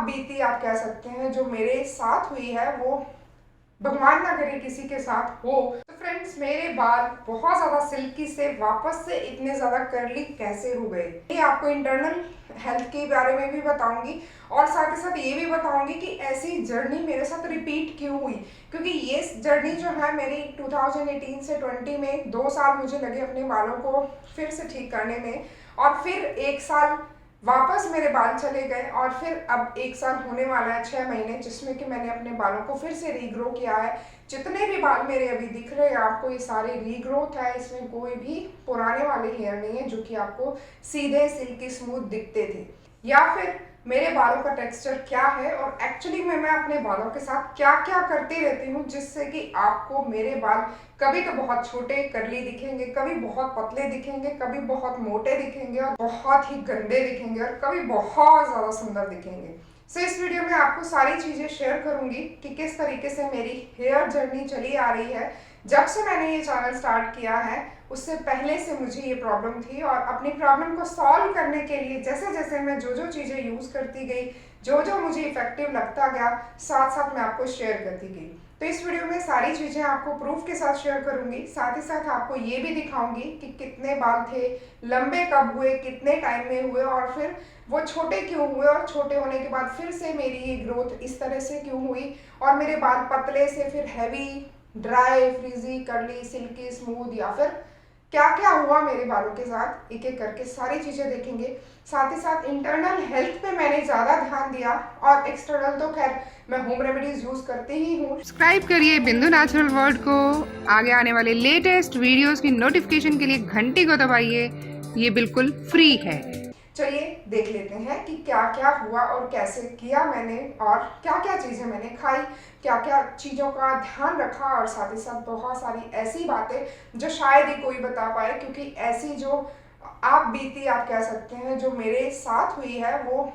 बीती आप कह सकते हैं जो मेरे साथ हुई है वो भगवान ना करे किसी के साथ हो। तो फ्रेंड्स, मेरे बाल बहुत ज़्यादा सिल्की से वापस से इतने ज़्यादा कर्ली कैसे हो गए, ये आपको इंटरनल हेल्थ के बारे में भी बताऊंगी और साथ ही साथ ये भी बताऊंगी कि ऐसी जर्नी मेरे साथ रिपीट क्यों हुई। क्योंकि ये जर्नी जो है मेरी 2018 से 20 में 2 साल मुझे लगे अपने बालों को फिर से ठीक करने में, और फिर 1 साल वापस मेरे बाल चले गए, और फिर अब 1 साल होने वाला है 6 महीने जिसमें कि मैंने अपने बालों को फिर से रीग्रो किया है। जितने भी बाल मेरे अभी दिख रहे हैं आपको, ये सारे रीग्रोथ है, इसमें कोई भी पुराने वाले हेयर नहीं है जो कि आपको सीधे सिल्की स्मूथ दिखते थे। या फिर मेरे बालों का टेक्सचर क्या है और एक्चुअली में मैं अपने बालों के साथ क्या क्या करती रहती हूँ जिससे कि आपको मेरे बाल कभी तो बहुत छोटे करली दिखेंगे, कभी बहुत पतले दिखेंगे, कभी बहुत मोटे दिखेंगे और बहुत ही गंदे दिखेंगे और कभी बहुत ज़्यादा सुंदर दिखेंगे। सो इस वीडियो में आपको सारी चीज़ें शेयर करूंगी कि किस तरीके से मेरी हेयर जर्नी चली आ रही है। जब से मैंने ये चैनल स्टार्ट किया है उससे पहले से मुझे ये प्रॉब्लम थी, और अपनी प्रॉब्लम को सॉल्व करने के लिए जैसे जैसे मैं जो चीज़ें यूज़ करती गई, जो मुझे इफेक्टिव लगता गया, साथ साथ मैं आपको शेयर करती गई। तो इस वीडियो में सारी चीज़ें आपको प्रूफ के साथ शेयर करूंगी, साथ ही साथ आपको ये भी दिखाऊंगी कि कितने बाल थे, लंबे कब हुए, कितने टाइम में हुए, और फिर वो छोटे क्यों हुए, और छोटे होने के बाद फिर से मेरी ये ग्रोथ इस तरह से क्यों हुई, और मेरे बाल पतले से फिर heavy, dry, frizzy, curly, silky, smooth, या फिर क्या क्या हुआ मेरे बालों के साथ, एक एक करके सारी चीज़ें देखेंगे। साथ ही साथ इंटरनल हेल्थ पे मैंने ज़्यादा ध्यान दिया, और एक्सटर्नल तो खैर मैं होम रेमेडीज यूज़ करती ही हूँ। सब्सक्राइब करिए बिंदु नेचुरल वर्ल्ड को। आगे आने वाले लेटेस्ट वीडियोस की नोटिफिकेशन के लिए घंटी को दबाइए, ये बिल्कुल फ्री है। चलिए देख लेते हैं कि क्या क्या हुआ और कैसे किया मैंने, और क्या क्या चीज़ें मैंने खाई, क्या क्या चीज़ों का ध्यान रखा, और साथ ही साथ बहुत सारी ऐसी बातें जो शायद ही कोई बता पाए, क्योंकि ऐसी जो आप बीती आप कह सकते हैं जो मेरे साथ हुई है वो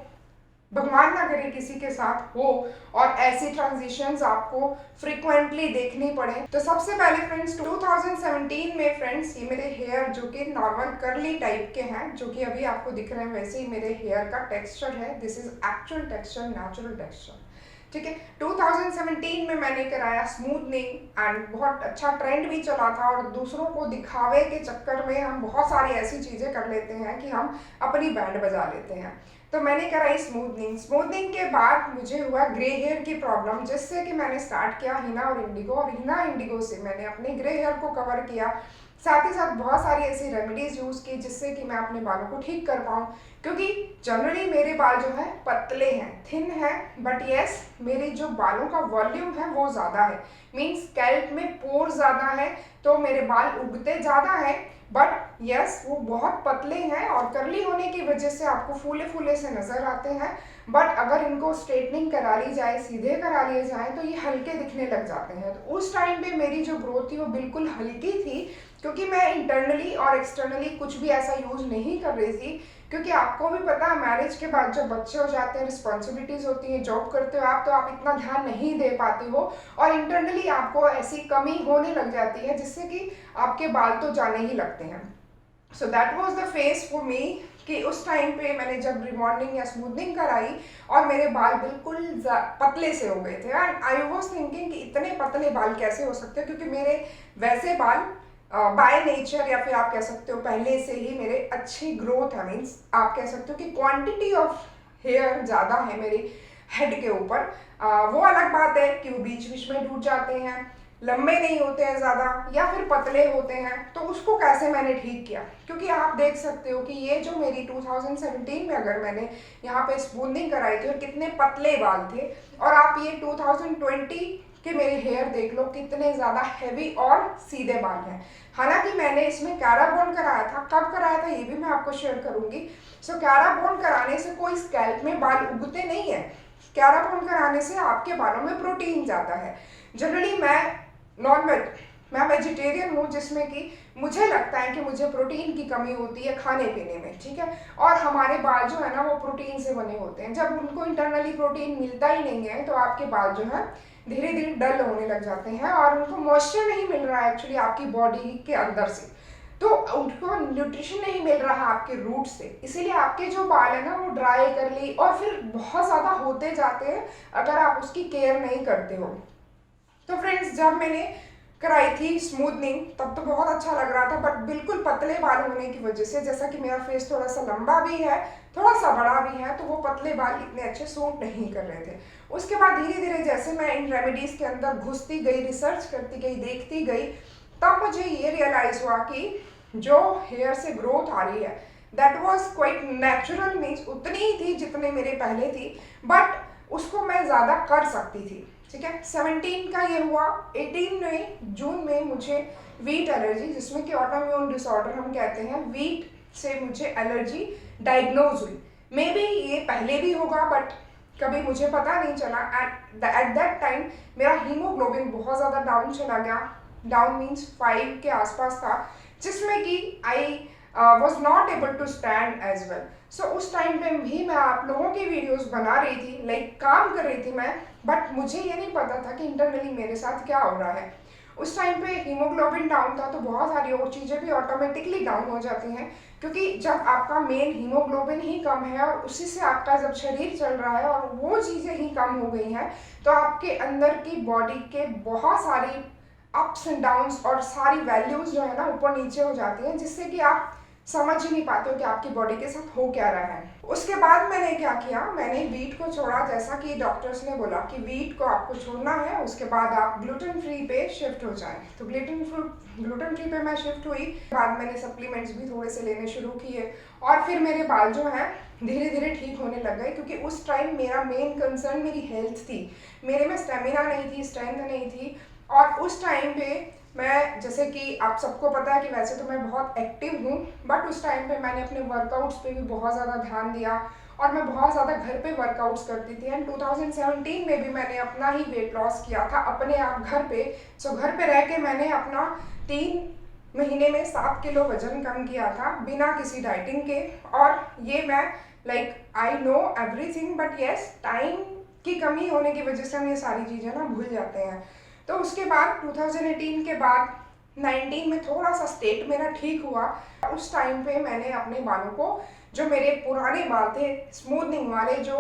भगवान ना करे किसी के साथ हो, और ऐसी ट्रांजिशंस आपको फ्रीक्वेंटली देखनी पड़े। तो सबसे पहले फ्रेंड्स 2017 में फ्रेंड्स ये मेरे हेयर जो कि नॉर्मल कर्ली टाइप के हैं, जो कि अभी आपको दिख रहे हैं वैसे ही मेरे हेयर का टेक्सचर है। This is actual texture, natural texture, ठीक है। 2017 में मैंने कराया स्मूथनिंग, एंड बहुत अच्छा ट्रेंड भी चला था, और दूसरों को दिखावे के चक्कर में हम बहुत सारी ऐसी चीज़ें कर लेते हैं कि हम अपनी बैंड बजा लेते हैं। तो मैंने कराई स्मूथनिंग के बाद मुझे हुआ ग्रे हेयर की प्रॉब्लम, जिससे कि मैंने स्टार्ट किया हिना और इंडिगो, और हिना इंडिगो से मैंने अपने ग्रे हेयर को कवर किया। साथ ही साथ बहुत सारी ऐसी रेमेडीज यूज़ की जिससे कि मैं अपने बालों को ठीक कर पाऊँ, क्योंकि जनरली मेरे बाल जो है पतले हैं, थिन है, बट यस मेरे जो बालों का वॉल्यूम है वो ज़्यादा है, मीन्स स्कैल्प में पोर ज़्यादा है, तो मेरे बाल उगते ज़्यादा है, बट यस वो बहुत पतले हैं, और कर्ली होने की वजह से आपको फूले फूले से नज़र आते हैं। बट अगर इनको स्ट्रेटनिंग करा ली जाए, सीधे करा लिए जाए, तो ये हल्के दिखने लग जाते हैं। तो उस टाइम पे मेरी जो ग्रोथ थी वो बिल्कुल हल्की थी, क्योंकि मैं इंटरनली और एक्सटर्नली कुछ भी ऐसा यूज नहीं कर रही थी। क्योंकि आपको भी पता है मैरिज के बाद जब बच्चे हो जाते हैं, रिस्पॉन्सिबिलिटीज होती हैं, जॉब करते हो आप, तो आप इतना ध्यान नहीं दे पाती हो, और इंटरनली आपको ऐसी कमी होने लग जाती है जिससे कि आपके बाल तो जाने ही लगते हैं। So that was the face for me, कि उस टाइम पे मैंने जब रिबॉन्डिंग या स्मूथनिंग कराई और मेरे बाल बिल्कुल पतले से हो गए थे, एंड आई वॉज थिंकिंग कि इतने पतले बाल कैसे हो सकते हैं, क्योंकि मेरे वैसे बाल बाय नेचर, या फिर आप कह सकते हो पहले से ही मेरे अच्छी ग्रोथ है, मीन्स आप कह सकते हो कि क्वांटिटी ऑफ हेयर ज़्यादा है मेरे हेड के ऊपर। वो अलग बात है कि वो बीच बीच में टूट जाते हैं, लंबे नहीं होते हैं ज़्यादा, या फिर पतले होते हैं। तो उसको कैसे मैंने ठीक किया, क्योंकि आप देख सकते हो कि ये जो मेरी 2017 में अगर मैंने यहाँ पे स्मूथनिंग कराई थी और कितने पतले बाल थे, और आप ये 2020 के मेरे हेयर देख लो कितने ज़्यादा हैवी और सीधे बाल हैं। हालांकि मैंने इसमें कैराबोन कराया था, कब कराया था ये भी मैं आपको शेयर करूंगी। सो कैराबोन कराने से कोई स्कैल्प में बाल उगते नहीं है, कैराबोन कराने से आपके बालों में प्रोटीन जाता है। जनरली मैं वेजिटेरियन हूँ, जिसमें कि मुझे लगता है कि मुझे प्रोटीन की कमी होती है खाने पीने में, ठीक है। और हमारे बाल जो है ना वो प्रोटीन से बने होते हैं, जब उनको इंटरनली प्रोटीन मिलता ही नहीं है तो आपके बाल जो है धीरे धीरे डल होने लग जाते हैं, और उनको मॉइस्चर नहीं मिल रहा है एक्चुअली आपकी बॉडी के अंदर से। तो उनको न्यूट्रिशन नहीं मिल रहा आपके रूट से, इसीलिए आपके जो बाल है ना वो ड्राई कर ली और फिर बहुत ज़्यादा होते जाते हैं अगर आप उसकी केयर नहीं करते हो। तो फ्रेंड्स, जब मैंने कराई थी स्मूथनिंग तब तो बहुत अच्छा लग रहा था, बट बिल्कुल पतले बाल होने की वजह से, जैसा कि मेरा फेस थोड़ा सा लंबा भी है थोड़ा सा बड़ा भी है, तो वो पतले बाल इतने अच्छे सूट नहीं कर रहे थे। उसके बाद धीरे धीरे जैसे मैं इन रेमेडीज़ के अंदर घुसती गई, रिसर्च करती गई, देखती गई, तब मुझे ये रियलाइज़ हुआ कि जो हेयर से ग्रोथ आ रही है that was quite natural, means उतनी ही थी जितने मेरे पहले थी, बट उसको मैं ज़्यादा कर सकती थी। ठीक है, 17 का ये हुआ। 18 में जून में मुझे वीट एलर्जी, जिसमें कि ऑटोइम्यून डिसऑर्डर हम कहते हैं, वीट से मुझे एलर्जी डायग्नोज हुई। मे बी ये पहले भी होगा बट कभी मुझे पता नहीं चला। एट दैट टाइम मेरा हीमोग्लोबिन बहुत ज़्यादा डाउन चला गया, डाउन मीन्स 5 के आसपास था, जिसमें कि I was not able to stand as well. So उस टाइम पे भी मैं आप लोगों की वीडियोस बना रही थी, लाइक काम कर रही थी मैं, बट मुझे ये नहीं पता था कि इंटरनली मेरे साथ क्या हो रहा है। उस टाइम पे हीमोग्लोबिन डाउन था, तो बहुत सारी और चीज़ें भी ऑटोमेटिकली डाउन हो जाती हैं, क्योंकि जब आपका मेन हीमोग्लोबिन ही कम है और उसी से आपका जब शरीर चल रहा है और वो चीज़ें ही कम हो गई हैं, तो आपके अंदर की बॉडी के बहुत सारी अप्स एंड डाउन्स और सारी वैल्यूज़ जो है ना ऊपर नीचे हो जाती हैं, जिससे कि आप समझ ही नहीं पाते हो कि आपकी बॉडी के साथ हो क्या रहा है। उसके बाद मैंने क्या किया, मैंने वीट को छोड़ा, जैसा कि डॉक्टर्स ने बोला कि वीट को आपको छोड़ना है, उसके बाद आप ग्लूटेन फ्री पे शिफ्ट हो जाएं। तो ग्लूटेन फ्री पे मैं शिफ्ट हुई। बाद मैंने सप्लीमेंट्स भी थोड़े से लेने शुरू किए और फिर मेरे बाल जो हैं धीरे धीरे ठीक होने लग गए, क्योंकि उस टाइम मेरा मेन कंसर्न मेरी हेल्थ थी। मेरे में स्टेमिना नहीं थी, स्ट्रेंथ नहीं थी, और उस टाइम पे मैं, जैसे कि आप सबको पता है कि वैसे तो मैं बहुत एक्टिव हूँ, बट उस टाइम पे मैंने अपने वर्कआउट्स पे भी बहुत ज़्यादा ध्यान दिया और मैं बहुत ज़्यादा घर पे वर्कआउट्स करती थी। एंड 2017 में भी मैंने अपना ही वेट लॉस किया था अपने आप घर पे। सो घर पे रह के मैंने अपना 3 महीने में 7 किलो वजन कम किया था बिना किसी डाइटिंग के। और ये मैं like I know everything, but yes time की कमी होने की वजह से हम ये सारी चीज़ें ना भूल जाते हैं। तो उसके बाद 2018 के बाद 19 में थोड़ा सा स्टेट मेरा ठीक हुआ। उस टाइम पे मैंने अपने बालों को, जो मेरे पुराने बाल थे स्मूथनिंग वाले, जो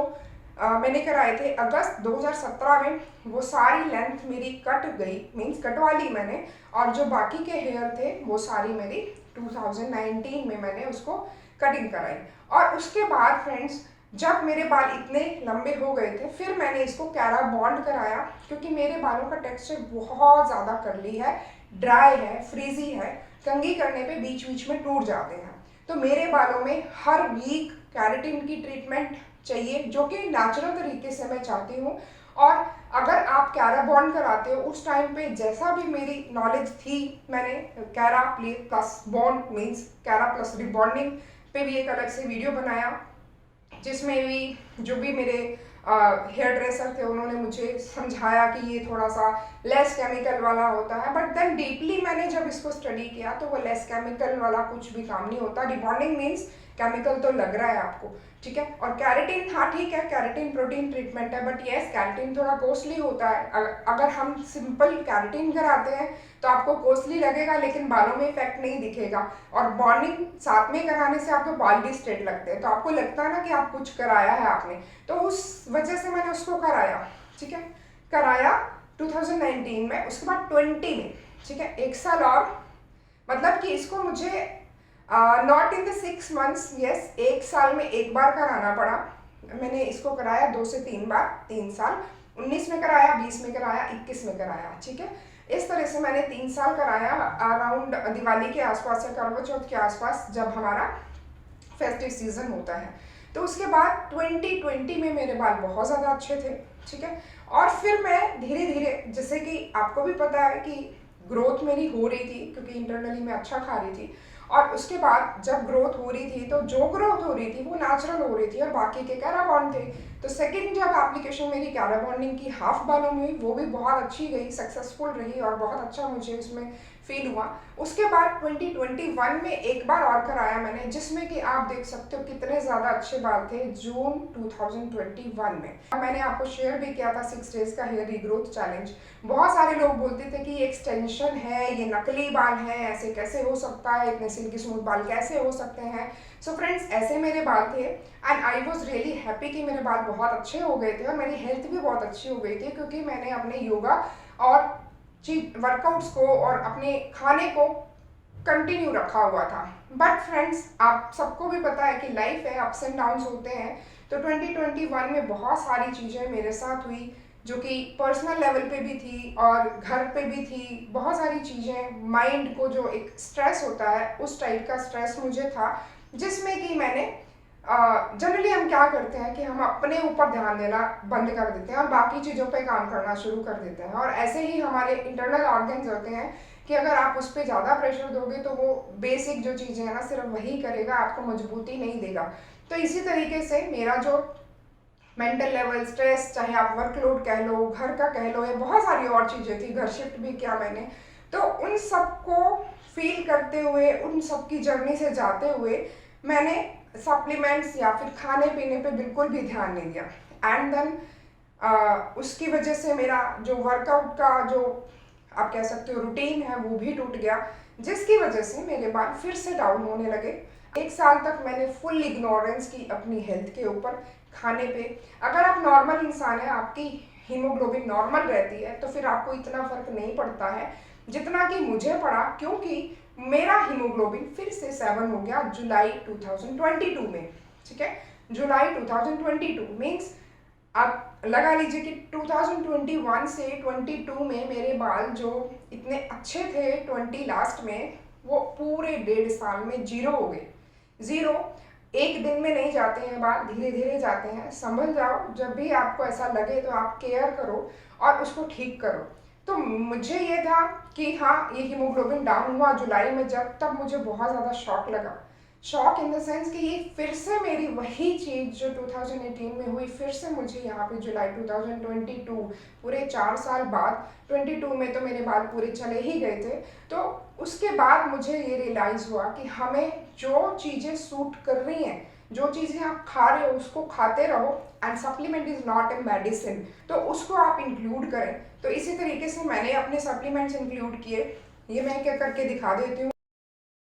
मैंने कराए थे अगस्त 2017 में, वो सारी लेंथ मेरी कट गई, मीन्स कटवा ली मैंने, और जो बाकी के हेयर थे वो सारी मेरी 2019 में मैंने उसको कटिंग कराई। और उसके बाद फ्रेंड्स, जब मेरे बाल इतने लंबे हो गए थे, फिर मैंने इसको कैरा बॉन्ड कराया, क्योंकि मेरे बालों का टेक्सचर बहुत ज़्यादा कर्ली है, ड्राई है, फ्रीजी है, कंघी करने पे बीच बीच में टूट जाते हैं। तो मेरे बालों में हर वीक कैरेटिन की ट्रीटमेंट चाहिए, जो कि नेचुरल तरीके से मैं चाहती हूँ। और अगर आप कैरा बॉन्ड कराते हो, उस टाइम पे जैसा भी मेरी नॉलेज थी, मैंने कैरा प्लस बॉन्ड मीन्स कैरा प्लस रिबॉन्डिंग पे भी एक अलग से वीडियो बनाया, जिसमें भी जो भी मेरे हेयर ड्रेसर थे उन्होंने मुझे समझाया कि ये थोड़ा सा लेस केमिकल वाला होता है। बट देन डीपली मैंने जब इसको स्टडी किया तो वो लेस केमिकल वाला कुछ भी काम नहीं होता। रिबॉन्डिंग मीन्स केमिकल तो लग रहा है आपको, ठीक है। और कैरेटिन, हाँ ठीक है, कैरेटिन प्रोटीन ट्रीटमेंट है, बट येस कैरेटिन थोड़ा कॉस्टली होता है। अगर हम सिंपल कैरेटिन कराते हैं तो आपको कॉस्टली लगेगा, लेकिन बालों में इफेक्ट नहीं दिखेगा। और बॉन्डिंग साथ में कराने से आपके बाल भी स्ट्रेट लगते हैं, तो आपको लगता है ना कि आप कुछ कराया है आपने, तो उस वजह से मैंने उसको कराया, ठीक है। कराया 2019 में, उसके बाद 20 में, ठीक है, 1 साल और, मतलब कि इसको मुझे not in the 6 months, yes 1 साल में 1 बार कराना पड़ा। मैंने इसको कराया 2 से 3 बार, 3 साल, 19 में कराया, 20 में कराया, 21 में कराया, ठीक है। इस तरह से मैंने 3 साल कराया, अराउंड दिवाली के आसपास या करवा चौथ के आसपास, जब हमारा फेस्टिव सीजन होता है। तो उसके बाद 2020 में मेरे बाल बहुत ज़्यादा अच्छे थे, ठीक है। और फिर मैं धीरे धीरे, जैसे कि आपको भी पता है कि ग्रोथ मेरी हो रही थी, क्योंकि इंटरनली मैं अच्छा खा रही थी। और उसके बाद जब ग्रोथ हो रही थी, तो जो ग्रोथ हो रही थी वो नेचुरल हो रही थी और बाकी के कैरा बॉन्ड थे। तो सेकंड जब एप्लीकेशन मेरी कैरा बॉन्डिंग की हाफ बालों में हुई, वो भी बहुत अच्छी गई, सक्सेसफुल रही और बहुत अच्छा मुझे इसमें फील हुआ। उसके बाद 2021 में एक बार और कराया मैंने, जिसमें कि आप देख सकते हो कितने ज़्यादा अच्छे बाल थे जून 2021 में। मैंने आपको शेयर भी किया था 6 डेज़ का हेयर रीग्रोथ चैलेंज। बहुत सारे लोग बोलते थे कि ये एक्सटेंशन है, ये नकली बाल है, ऐसे कैसे हो सकता है, इतने सिल्की स्मूथ बाल कैसे हो सकते हैं। सो फ्रेंड्स, ऐसे मेरे बाल थे and I was really happy कि मेरे बाल बहुत अच्छे हो गए थे और मेरी हेल्थ भी बहुत अच्छी हो गई थी, क्योंकि मैंने अपने योगा और वर्कआउट्स को और अपने खाने को कंटिन्यू रखा हुआ था। बट फ्रेंड्स, आप सबको भी पता है कि लाइफ है, अप्स एंड डाउन्स होते हैं। तो 2021 में बहुत सारी चीज़ें मेरे साथ हुई जो कि पर्सनल लेवल पे भी थी और घर पे भी थी। बहुत सारी चीज़ें, माइंड को जो एक स्ट्रेस होता है उस टाइप का स्ट्रेस मुझे था, जिसमें कि मैंने जनरली हम क्या करते हैं कि हम अपने ऊपर ध्यान देना बंद कर देते हैं और बाकी चीज़ों पे काम करना शुरू कर देते हैं। और ऐसे ही हमारे इंटरनल ऑर्गन्स होते हैं कि अगर आप उस पर ज़्यादा प्रेशर दोगे तो वो बेसिक जो चीज़ें हैं ना सिर्फ वही करेगा, आपको मजबूती नहीं देगा। तो इसी तरीके से मेरा जो मेंटल लेवल स्ट्रेस, चाहे आप वर्कलोड कह लो, घर का कह लो, या बहुत सारी और चीज़ें थी, घर शिफ्ट भी किया मैंने, तो उन सबको फील करते हुए, उन सब की जर्नी से जाते हुए मैंने सप्लीमेंट्स या फिर खाने पीने पे बिल्कुल भी ध्यान नहीं दिया। एंड देन उसकी वजह से मेरा जो वर्कआउट का जो आप कह सकते हो रूटीन है वो भी टूट गया, जिसकी वजह से मेरे बाल फिर से डाउन होने लगे। 1 साल तक मैंने फुल इग्नोरेंस की अपनी हेल्थ के ऊपर, खाने पे। अगर आप नॉर्मल इंसान हैं, आपकी हीमोग्लोबिन नॉर्मल रहती है, तो फिर आपको इतना फ़र्क नहीं पड़ता है जितना कि मुझे पड़ा, क्योंकि मेरा हीमोग्लोबिन फिर से 7 हो गया जुलाई 2022 में। ठीक है, जुलाई 2022 मीन्स आप लगा लीजिए कि 2021 से 22 में मेरे बाल जो इतने अच्छे थे 20 लास्ट में, वो पूरे 1.5 साल में जीरो हो गए। जीरो एक दिन में नहीं जाते हैं बाल, धीरे धीरे जाते हैं। संभल जाओ, जब भी आपको ऐसा लगे तो आप केयर करो और उसको ठीक करो। तो मुझे ये था कि हाँ, ये हीमोग्लोबिन डाउन हुआ जुलाई में जब, तब मुझे बहुत ज़्यादा शॉक लगा। शॉक इन द सेंस कि ये फिर से मेरी वही चीज़ जो 2018 में हुई, फिर से मुझे यहाँ पे जुलाई 2022, पूरे 4 साल बाद, 22 में तो मेरे बाल पूरे चले ही गए थे। तो उसके बाद मुझे ये रियलाइज़ हुआ कि हमें जो चीज़ें सूट कर रही हैं, जो चीज़ें आप खा रहे हो उसको खाते रहो, and supplement is not a medicine, तो उसको आप इंक्लूड करें। तो इसी तरीके से मैंने अपने सप्लीमेंट्स इंक्लूड किए। ये मैं क्या करके दिखा देती हूँ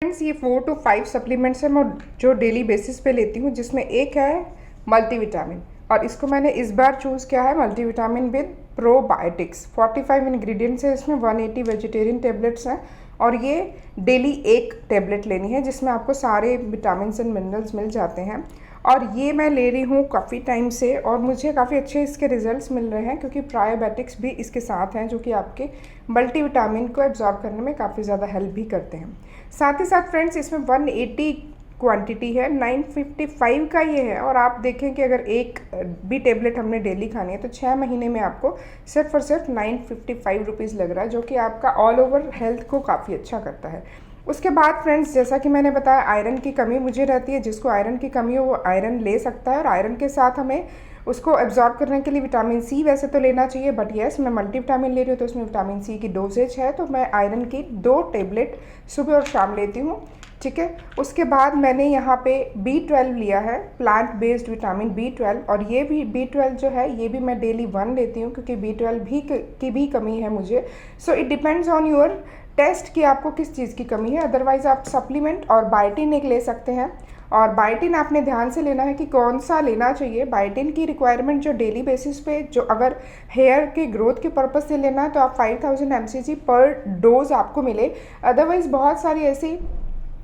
फ्रेंड्स। ये 4 to 5 सप्लीमेंट्स हैं मैं जो डेली बेसिस पे लेती हूँ, जिसमें एक है मल्टीविटामिन, और इसको मैंने इस बार चूज़ किया है मल्टीविटामिन विद प्रोबायोटिक्स। 45 इंग्रेडिएंट्स है इसमें, 180 वेजिटेरियन टेबलेट्स हैं, और ये डेली एक टेबलेट लेनी है जिसमें आपको सारे विटामिन एंड मिनरल्स मिल जाते हैं। और ये मैं ले रही हूँ काफ़ी टाइम से और मुझे काफ़ी अच्छे इसके रिजल्ट्स मिल रहे हैं, क्योंकि प्रोबायोटिक्स भी इसके साथ हैं जो कि आपके मल्टीविटामिन को एब्जॉर्ब करने में काफ़ी ज़्यादा हेल्प भी करते हैं। साथ ही साथ फ्रेंड्स, इसमें 180 क्वांटिटी है, 955 का ये है, और आप देखें कि अगर एक भी टेबलेट हमने डेली खानी है तो 6 महीने में आपको सिर्फ और सिर्फ 955 रुपीज़ लग रहा है, जो कि आपका ऑल ओवर हेल्थ को काफ़ी अच्छा करता है। उसके बाद फ्रेंड्स, जैसा कि मैंने बताया, आयरन की कमी मुझे रहती है। जिसको आयरन की कमी हो वो आयरन ले सकता है, और आयरन के साथ हमें उसको एब्जॉर्ब करने के लिए विटामिन सी वैसे तो लेना चाहिए, बट येस मैं मल्टीविटामिन ले रही हूँ तो उसमें विटामिन सी की डोजेज है, तो मैं आयरन की 2 टेबलेट सुबह और शाम लेती हूँ। ठीक है, उसके बाद मैंने यहाँ पे B12 लिया है, प्लांट बेस्ड विटामिन B12, और ये भी B12 जो है ये भी मैं डेली 1 लेती हूँ, क्योंकि B12 की भी कमी है मुझे। So it depends on your taste कि आपको किस चीज़ की कमी है। अदरवाइज़ आप सप्लीमेंट और बायोटिन एक ले सकते हैं, और बायोटिन आपने ध्यान से लेना है कि कौन सा लेना चाहिए। बायोटिन की रिक्वायरमेंट जो डेली बेसिस पे, जो अगर हेयर के ग्रोथ के पर्पज़ से लेना है तो आप 5000 mcg पर डोज आपको मिले। अदरवाइज़ बहुत सारी ऐसी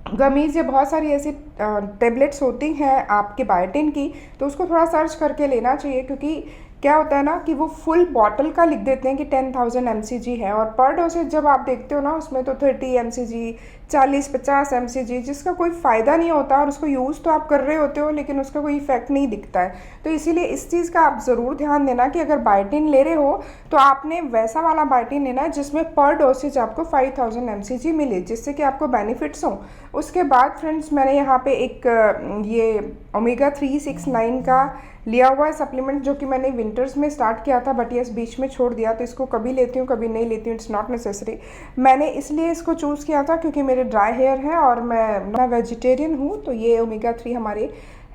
गमीज़ या बहुत सारी ऐसी टेबलेट्स होती हैं आपके बायोटिन की, तो उसको थोड़ा सर्च करके लेना चाहिए, क्योंकि क्या होता है ना कि वो फुल बॉटल का लिख देते हैं कि 10,000 mcg है, और पर डोसेज जब आप देखते हो ना उसमें तो 30 mcg, 40-50 mcg, जिसका कोई फ़ायदा नहीं होता और उसको यूज़ तो आप कर रहे होते हो लेकिन उसका कोई इफेक्ट नहीं दिखता है। तो इसीलिए इस चीज़ का आप ज़रूर ध्यान देना कि अगर बायोटिन ले रहे हो तो आपने वैसा वाला बायोटिन लेना है जिसमें पर डोसेज आपको 5000 mcg मिले, जिससे कि आपको बेनिफिट्स हों। उसके बाद फ्रेंड्स मैंने यहाँ पे एक ये ओमेगा 369 का लिया हुआ है सप्लीमेंट, जो कि मैंने विंटर्स में स्टार्ट किया था बट ये बीच में छोड़ दिया, तो इसको कभी लेती हूँ कभी नहीं लेती हूँ, इट्स नॉट नेसेसरी। मैंने इसलिए इसको चूज़ किया था क्योंकि मेरे ड्राई हेयर है और मैं वेजिटेरियन हूँ, तो ये ओमेगा 3 हमारे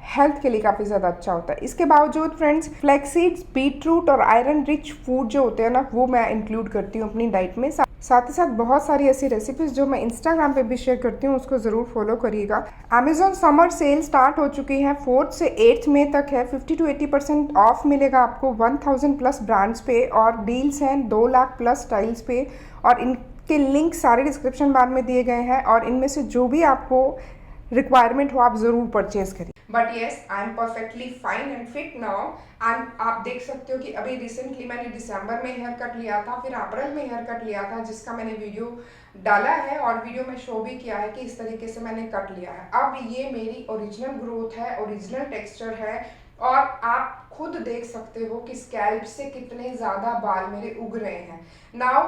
हेल्थ के लिए काफ़ी ज़्यादा अच्छा होता है। इसके बावजूद फ्रेंड्स फ्लैक्सीड्स, बीटरूट और आयरन रिच फूड जो होते हैं ना, वो मैं इंक्लूड करती हूँ अपनी डाइट में। साथ ही साथ बहुत सारी ऐसी रेसिपीज़ जो मैं इंस्टाग्राम पे भी शेयर करती हूँ, उसको ज़रूर फॉलो करिएगा। अमेजॉन समर सेल स्टार्ट हो चुकी है, 4 से 8 मई तक है। 50 to 80% ऑफ मिलेगा आपको 1000+ ब्रांड्स पे, और डील्स हैं 2 लाख+ स्टाइल्स पे, और इनके लिंक सारे डिस्क्रिप्शन बार में दिए गए हैं, और इनमें से जो भी आपको रिक्वायरमेंट हो आप ज़रूर परचेज करिए। But yes, I am perfectly fine and fit now. And आप देख सकते हो कि अभी रिसेंटली मैंने दिसंबर में हेयर कट लिया था, फिर अप्रैल में हेयर कट लिया था, जिसका मैंने वीडियो डाला है और वीडियो में शो भी किया है कि इस तरीके से मैंने कट लिया है। अब ये मेरी ओरिजिनल ग्रोथ है, ओरिजिनल टेक्सचर है, और आप खुद देख सकते हो कि स्कैल्प से कितने ज़्यादा बाल मेरे उग रहे हैं। नाउ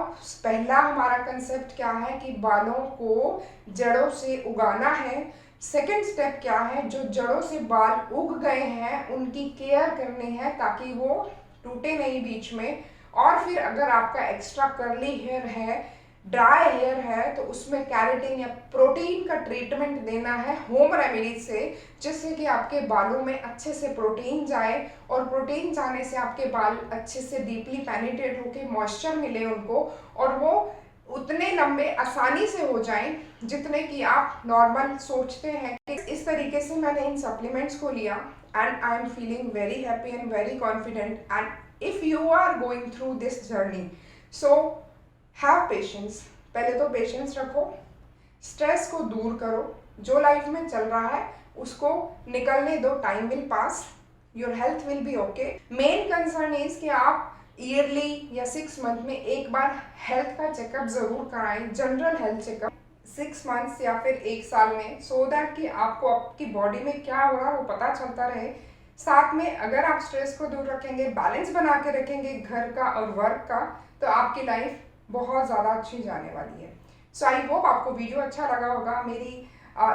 पहला हमारा कंसेप्ट क्या है कि बालों को जड़ों से उगाना है। सेकेंड स्टेप क्या है, जो जड़ों से बाल उग गए हैं उनकी केयर करनी है ताकि वो टूटे नहीं बीच में। और फिर अगर आपका एक्स्ट्रा कर्ली हेयर है, ड्राई हेयर है, तो उसमें कैरेटिन या प्रोटीन का ट्रीटमेंट देना है होम रेमेडी से, जिससे कि आपके बालों में अच्छे से प्रोटीन जाए, और प्रोटीन जाने से आपके बाल अच्छे से डीपली पेनिट्रेट होके मॉइस्चर मिले उनको, और वो उतने लंबे आसानी से हो जाएं जितने कि आप नॉर्मल सोचते हैं। इस तरीके से मैंने इन सप्लीमेंट्स को लिया and I am feeling very happy and very confident. And if you are going through this journey, so have patience. पहले तो पेशेंस रखो, स्ट्रेस को दूर करो, जो लाइफ में चल रहा है उसको निकलने दो, time will pass, your health will be okay. Main concern is कि आप ईयरली या 6 मंथ में एक बार हेल्थ का चेकअप ज़रूर कराएं, जनरल हेल्थ चेकअप 6 मंथ्स या फिर 1 साल में, सो दैट कि आपको आपकी बॉडी में क्या हो रहा है वो पता चलता रहे। साथ में अगर आप स्ट्रेस को दूर रखेंगे, बैलेंस बना के रखेंगे घर का और वर्क का, तो आपकी लाइफ बहुत ज़्यादा अच्छी जाने वाली है। सो आई होप आपको वीडियो अच्छा लगा होगा। मेरी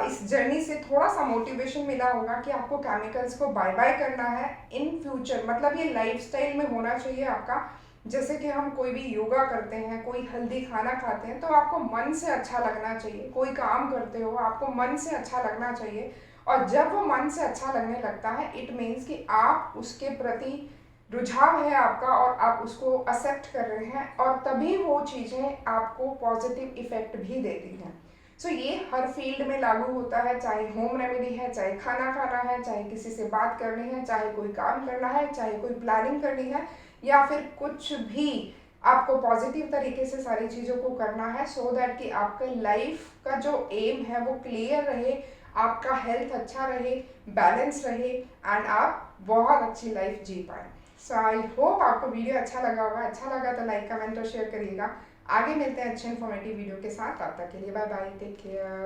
इस जर्नी से थोड़ा सा मोटिवेशन मिला होगा कि आपको केमिकल्स को बाय बाय करना है इन फ्यूचर। मतलब ये लाइफस्टाइल में होना चाहिए आपका। जैसे कि हम कोई भी योगा करते हैं, कोई हेल्दी खाना खाते हैं, तो आपको मन से अच्छा लगना चाहिए। कोई काम करते हो आपको मन से अच्छा लगना चाहिए, और जब वो मन से अच्छा लगने लगता है इट मीन्स कि आप उसके प्रति रुझाव है आपका और आप उसको एक्सेप्ट कर रहे हैं, और तभी वो चीज़ें आपको पॉजिटिव इफेक्ट भी देती हैं। सो ये हर फील्ड में लागू होता है, चाहे होम रेमेडी है, चाहे खाना खाना है, चाहे किसी से बात करनी है, चाहे कोई काम करना है, चाहे कोई प्लानिंग करनी है, या फिर कुछ भी आपको पॉजिटिव तरीके से सारी चीज़ों को करना है, सो दैट कि आपका लाइफ का जो एम है वो क्लियर रहे, आपका हेल्थ अच्छा रहे, बैलेंस रहे, एंड आप बहुत अच्छी लाइफ जी पाए। सो आई होप आपको वीडियो अच्छा लगा होगा। अच्छा लगा तो लाइक, कमेंट और शेयर करिएगा। आगे मिलते हैं अच्छे इन्फॉर्मेटिव वीडियो के साथ। तब तक के लिए बाय बाय, टेक केयर।